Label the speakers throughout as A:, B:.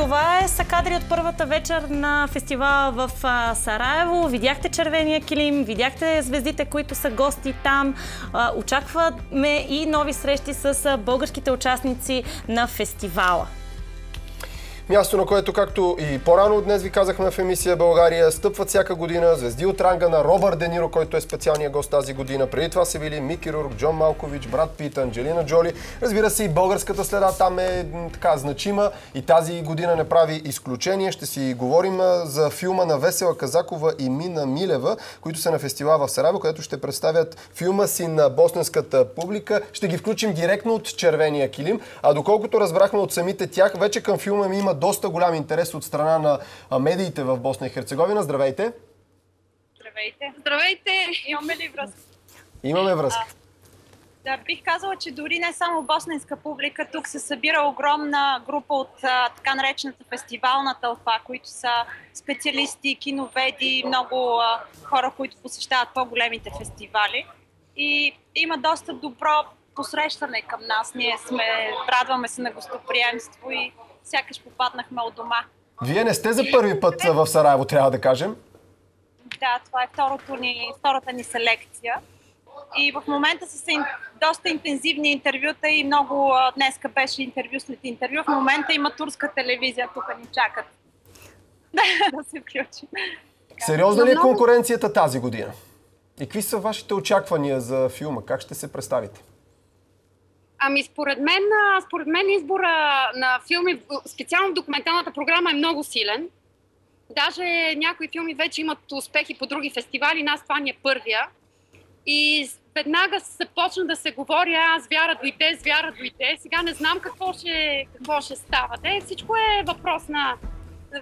A: Това са кадри от първата вечер на фестивала в Сараево. Видяхте червения килим, видяхте звездите, които са гости там. Очакваме и нови срещи с българските участници на фестивала.
B: Място, на което, както и по-рано днес ви казахме в емисия България, стъпват всяка година звезди от ранга на Робърт Де Ниро, който е специалният гост тази година. Преди това са били Мики Рурк, Джон Малкович, Брад Пит, Анджелина Джоли. Разбира се, и българската следа там е така значима и тази година не прави изключение. Ще си говорим за филма на Весела Казакова и Мина Милева, които са на фестивала в Сараево, където ще представят филма си на босненската публика. Ще ги включим директно от червения килим. А доколкото разбрахме от самите тях, вече към филма ми има доста голям интерес от страна на медиите в Босна и Херцеговина. Здравейте!
C: Здравейте! Здравейте! Имаме ли връзка?
B: Имаме връзка.
C: Да, бих казала, че дори не само босненска публика, тук се събира огромна група от така наречената фестивална тълпа, които са специалисти, киноведи, много хора, които посещават по-големите фестивали. И има доста добро посрещане към нас. Ние радваме се на гостоприемство и сякаш попаднахме от дома.
B: Вие не сте за първи път в Сараево, трябва да кажем.
C: Да, това е втората ни селекция. И в момента са доста интензивни интервюта и много днеска беше интервю след интервю. В момента има турска телевизия, тук ни чакат да се включим.
B: Сериозна ли е конкуренцията тази година? И какви са вашите очаквания за филма? Как ще се представите?
D: Ами според мен избора на филми, специално документалната програма е много силен. Даже някои филми вече имат успехи по други фестивали, нас това ни е първия. И веднага започна да се говори, звяра дойде, сега не знам какво ще става. Всичко е въпрос на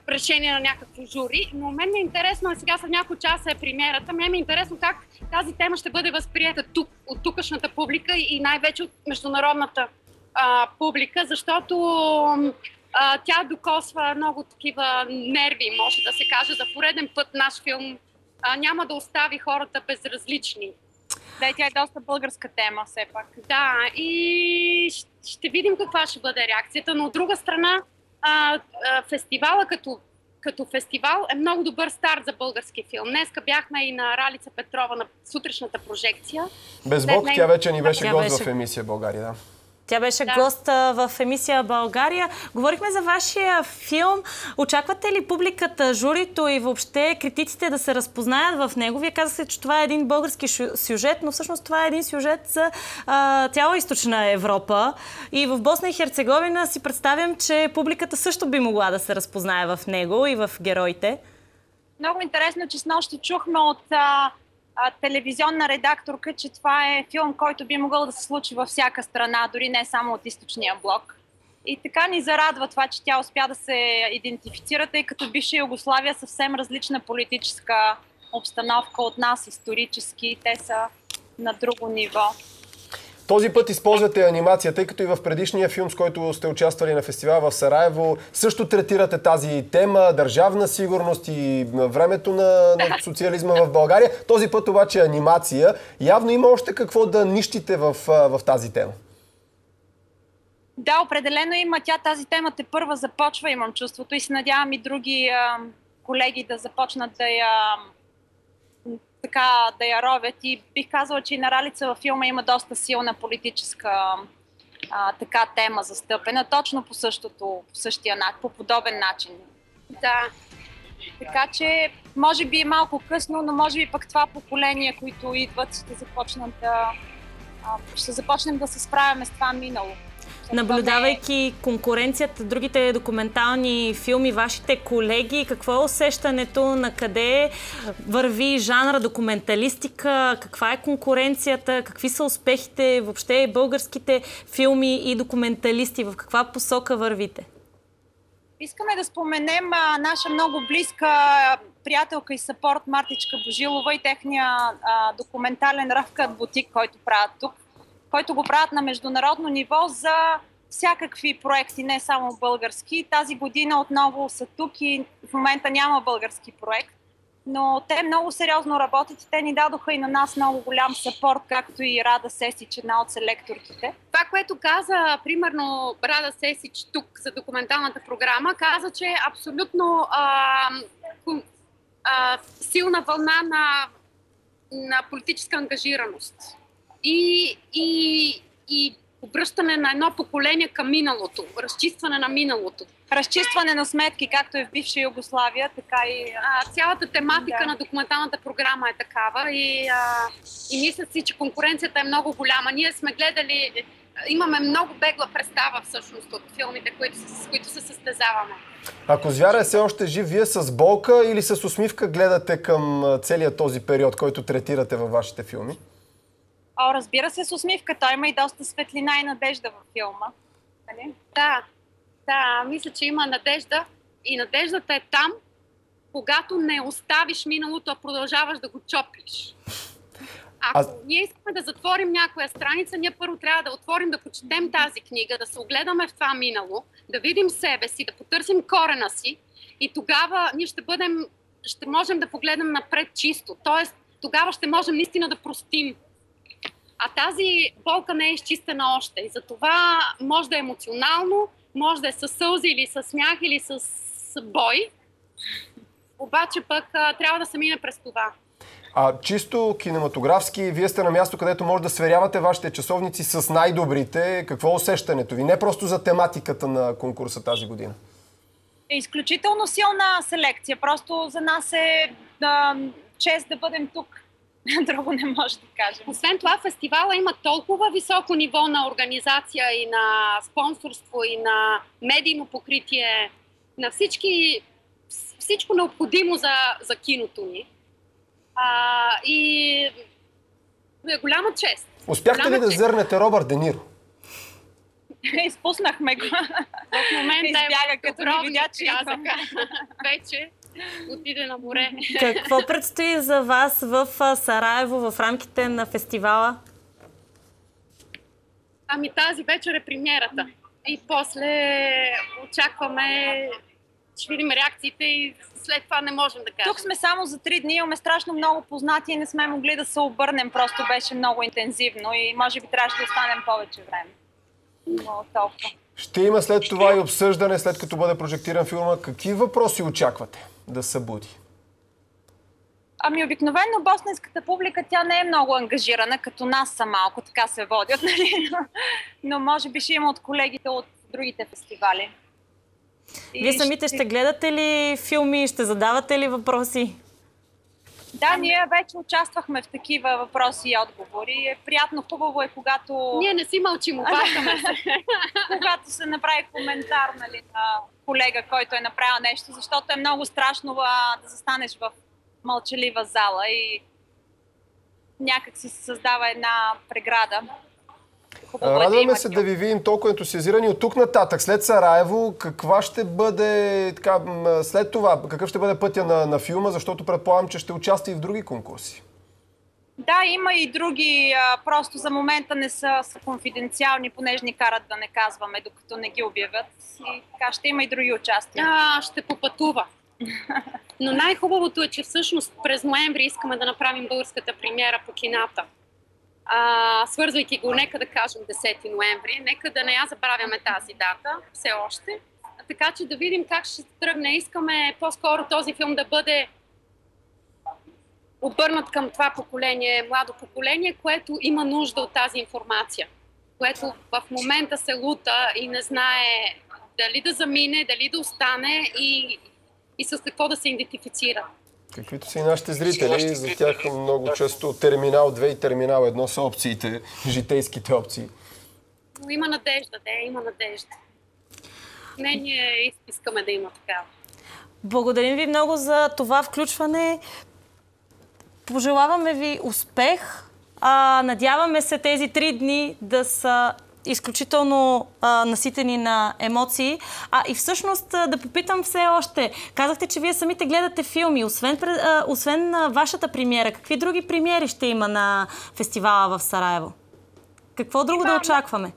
D: решение на някакво жури, но мен ми е интересно, сега след няколко часа е премиерата, мен ми е интересно как тази тема ще бъде възприета тук, от тукашната публика и най-вече от международната публика, защото тя докосва много такива нерви, може да се каже. За пореден път наш филм няма да остави хората безразлични.
C: Да, тя е доста българска тема все пак.
D: Да, и ще видим каква ще бъде реакцията, но от друга страна фестивала като фестивал е много добър старт за български филм. Днеска бяхме и на Ралица Петрова на сутрешната прожекция.
B: Без Бог, тя вече ни беше гост в емисия България, да.
A: Тя беше гост в емисия България. Говорихме за вашия филм. Очаквате ли публиката, журито и въобще критиците да се разпознаят в него? Вие казахте, че това е един български сюжет, но всъщност това е един сюжет за цяла източна Европа. И в Босна и Херцеговина си представям, че публиката също би могла да се разпознае в него и в героите.
C: Много интересно, че снощи чухме от телевизионна редакторка, че това е филм, който би могъл да се случи във всяка страна, дори не само от източния блок. И така ни зарадва това, че тя успя да се идентифицира, тъй като бивша Югославия съвсем различна политическа обстановка от нас, исторически. Те са на друго ниво.
B: Този път използвате анимация, тъй като и в предишния филм, с който сте участвали на фестивал в Сараево, също третирате тази тема, държавна сигурност и времето на социализма в България. Този път обаче анимация. Явно има още какво да нищите в тази тема.
C: Да, определено има. Тази тема тепърва започва, имам чувството, и се надявам и други колеги да започнат да я ровят, и бих казала, че и на Ралица във филма има доста силна политическа тема застъпена, точно по същия начин, по подобен начин.
D: Да.
C: Така че, може би е малко късно, но може би пък това поколение, които идват, ще започнем да се справяме с това минало.
A: Наблюдавайки конкуренцията, другите документални филми, вашите колеги, какво е усещането, на къде върви жанра документалистика, каква е конкуренцията, какви са успехите въобще българските филми и документалисти, в каква посока вървите?
C: Искаме да споменем наша много близка приятелка и съпорт Мартичка Божилова и техния документален Ръвкат бутик, който правят тук, който го правят на международно ниво за всякакви проекти, не само български. Тази година отново са тук и в момента няма български проект. но те много сериозно работят и те ни дадоха и на нас много голям съпорт, както и Рада Сесич, една от селекторките.
D: Това, което каза, примерно, Рада Сесич тук за документалната програма, каза, че е абсолютно силна вълна на политическа ангажираност и обръщане на едно поколение към миналото, разчистване на миналото.
C: Разчистване на сметки, както е в бивша Югославия, така и...
D: Цялата тематика на документалната програма е такава и мисля си, че конкуренцията е много голяма. Ние сме гледали, имаме много бегла представа всъщност от филмите, с които се състезаваме.
B: Ако Звяра е все още жив, вие с болка или с усмивка гледате към целият този период, който третирате във вашите филми?
C: Разбира се, с усмивка. Той има и доста светлина и надежда във филма. Нали?
D: Да, мисля, че има надежда и надеждата е там, когато не оставиш миналото, а продължаваш да го чоплиш. Ако ние искаме да затворим някоя страница, ние първо трябва да отворим, да прочетем тази книга, да се огледаме в това минало, да видим себе си, да потърсим корена си и тогава ние ще можем да погледнем напред чисто. Тоест, тогава ще можем наистина да простим. А тази болка не е изчистена още. И затова може да е емоционално, може да е със сълзи или със смях или с бой. Обаче пък трябва да се мине през това.
B: Чисто кинематографски, вие сте на място, където може да сверявате вашите часовници с най-добрите. Какво е усещането ви? Не просто за тематиката на конкурса тази година.
C: Е изключително силна селекция. Просто за нас е чест да бъдем тук. Друго не може да кажем.
D: Освен това, фестивала има толкова високо ниво на организация и на спонсорство и на медийно покритие, на всичко необходимо за киното ни. И е голяма чест.Успяхте
B: ли да зърнете Робърт Де Ниро?
C: Изпуснахме го.
D: В момента
C: избяга, като ни видя, че
D: вече отиде на море.
A: Какво предстои за вас в Сараево в рамките на фестивала?
D: Тази вечер е премиерата. И после очакваме, ще видим реакциите и след това не можем да кажем.
C: Тук сме само за 3 дни, имаме страшно много познати и не сме могли да се обърнем. Просто беше много интензивно и може би трябваше да останем повече време. Но толкова.
B: Ще има след това и обсъждане, след като бъде прожектиран филма. Какви въпроси очаквате да събуди?
C: Обикновено босненската публика, тя не е много ангажирана, като нас са малко, така се водят, нали? Но може би ще има от колегите от другите фестивали.
A: Вие самите ще гледате ли филми, ще задавате ли въпроси?
C: Да, ние вече участвахме в такива въпроси и отговори. Приятно, хубаво е, когато...
D: Ние не си мълчим, обаждаме се.
C: Когато се направи коментар, нали, на колега, който е направил нещо, защото е много страшно да застанеш в мълчалива зала и някак си се създава една преграда.
B: Радваме се да ви видим толкова ентусиазирани от тук нататък. След Сараево, каква ще бъде след това? Какъв ще бъде пътя на филма? Защото предполагам, че ще участва и в други конкурси.
C: Да, има и други. Просто за момента не са конфиденциални, понеже ни карат да не казваме, докато не ги обявят. И така ще има и други участия.
D: Ще попътува. Но най-хубавото е, че всъщност през ноември искаме да направим българската премиера по кината. Свързвайки го, нека да кажем 10 ноември, нека да не я забравяме тази дата, все още. Така че да видим как ще тръгне. Искаме по-скоро този филм да бъде обърнат към това поколение, младо поколение, което има нужда от тази информация, което в момента се лута и не знае дали да замине, дали да остане и с какво да се идентифицира.
B: Каквито са и нашите зрители, за тях много често Терминал 2 и Терминал 1 са опциите, житейските опции.
D: Но има надежда, има надежда. Ние искаме да има такава.
A: Благодарим ви много за това включване. Пожелаваме ви успех. Надяваме се тези 3 дни да са изключително наситени на емоции. И всъщност да попитам все още. Казахте, че вие самите гледате филми. Освен вашата премиера, какви други премиери ще има на фестивала в Сараево? Какво друго да очакваме?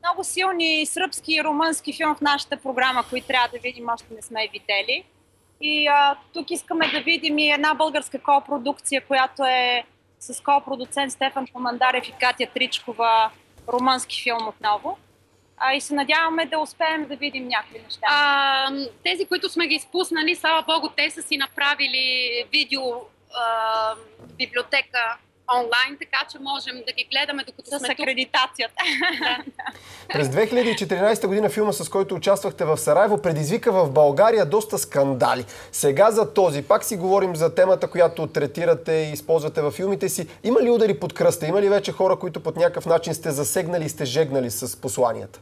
C: Много силни сръбски и румънски филм в нашата програма, които трябва да видим, още не сме видели. И тук искаме да видим и една българска копродукция, която е с копродуцент Стефан Командарев и Катя Тричкова, румънски филм отново. И се надяваме да успеем да видим някакви неща.
D: Тези, които сме ги изпуснали, слава Богу, те са си направили видео библиотека онлайн, така че можем да ги гледаме докато сме тук.
C: С акредитацията.
B: През 2014 година филма, с който участвахте в Сараево, предизвика в България доста скандали. Сега за този, пак си говорим за темата, която третирате и използвате във филмите си. Има ли удари под кръста? Има ли вече хора, които по някакъв начин сте засегнали и сте жегнали с посланията?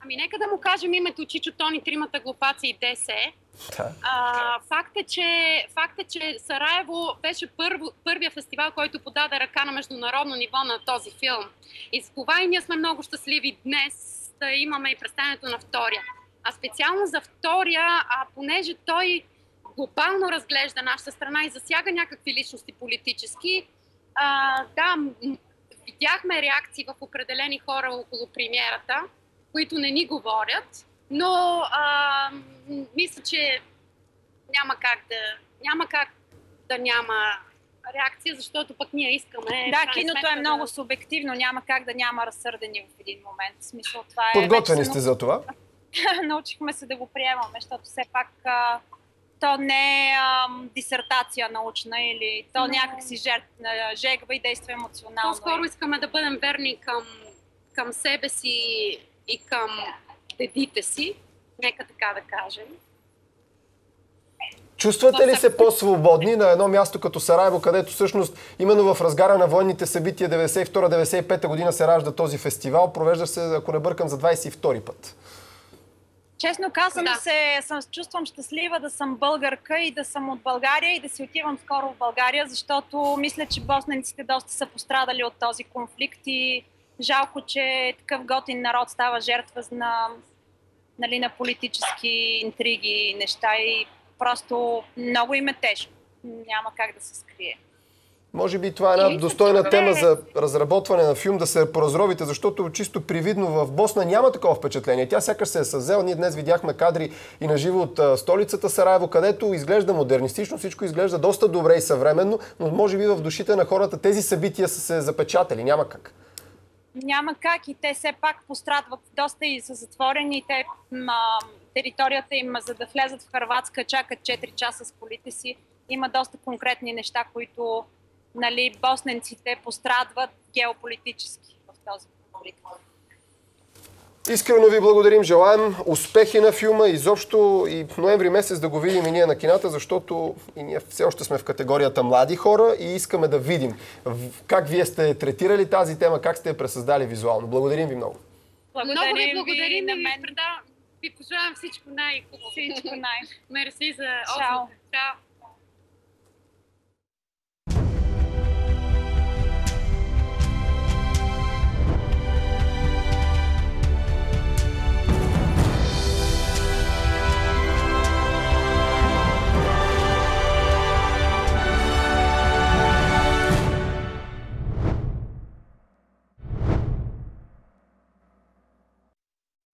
D: Ами нека да му кажем името Чичо, Тони, Тримата глупаци и ДС.
B: Да.
D: Факт е, че Сараево беше първия фестивал, който подаде ръка на международно ниво на този филм. И с това и ние сме много щастливи днес да имаме и представянето на втория. А специално за втория, понеже той глобално разглежда нашата страна и засяга някакви личности политически, да, видяхме реакции в определени хора около премиерата, които не ни говорят, но мисля, че няма как да няма реакция, защото пък ние искаме...
C: Да, киното е много субективно, няма как да няма разсърдени в един момент. В смисъл, това е...
B: Подготвени сте за това?
C: Научихме се да го приемаме, защото все пак то не е дисертация научна или то някак си жегва и действа емоционално.
D: По-скоро искаме да бъдем верни към себе си и към дедите си, нека така да кажем.
B: Чувствате ли се по-свободни на едно място като Сараево, където всъщност именно в разгара на военните събития 92-95 година се ражда този фестивал? Провежда се, ако не бъркам, за 22 път.
C: Честно казвам, чувствам щастлива да съм българка и да съм от България и да си отивам скоро в България, защото мисля, че босненците доста са пострадали от този конфликт и жалко, че такъв готин народ става жертва на политически интриги и неща и просто много им е тежко. Няма как да се скрие.
B: Може би това е една достойна тема за разработване на филм, да се поразровите, защото чисто привидно в Босна няма такова впечатление. Тя сякаш се е съвзела. Ние днес видяхме кадри и на живо от столицата Сараево, където изглежда модернистично, всичко изглежда доста добре и съвременно, но може би в душите на хората тези събития са се запечатали. Няма как.
C: Няма как и те все пак пострадват доста и са затворени. Те, територията им, за да влезат в Хърватска, чакат 4 часа с колите си. Има доста конкретни неща, които босненците пострадват геополитически в този конфликт.
B: Искрено ви благодарим, желаем успехи на филма, изобщо и ноември месец да го видим и ние на кината, защото и ние все още сме в категорията млади хора и искаме да видим как вие сте третирали тази тема, как сте я пресъздали визуално. Благодарим ви много.
D: Много ви благодарим и ви пожелавам всичко най-хубаво.
C: Всичко най.
D: Мерси за
C: Чао.
D: Чао.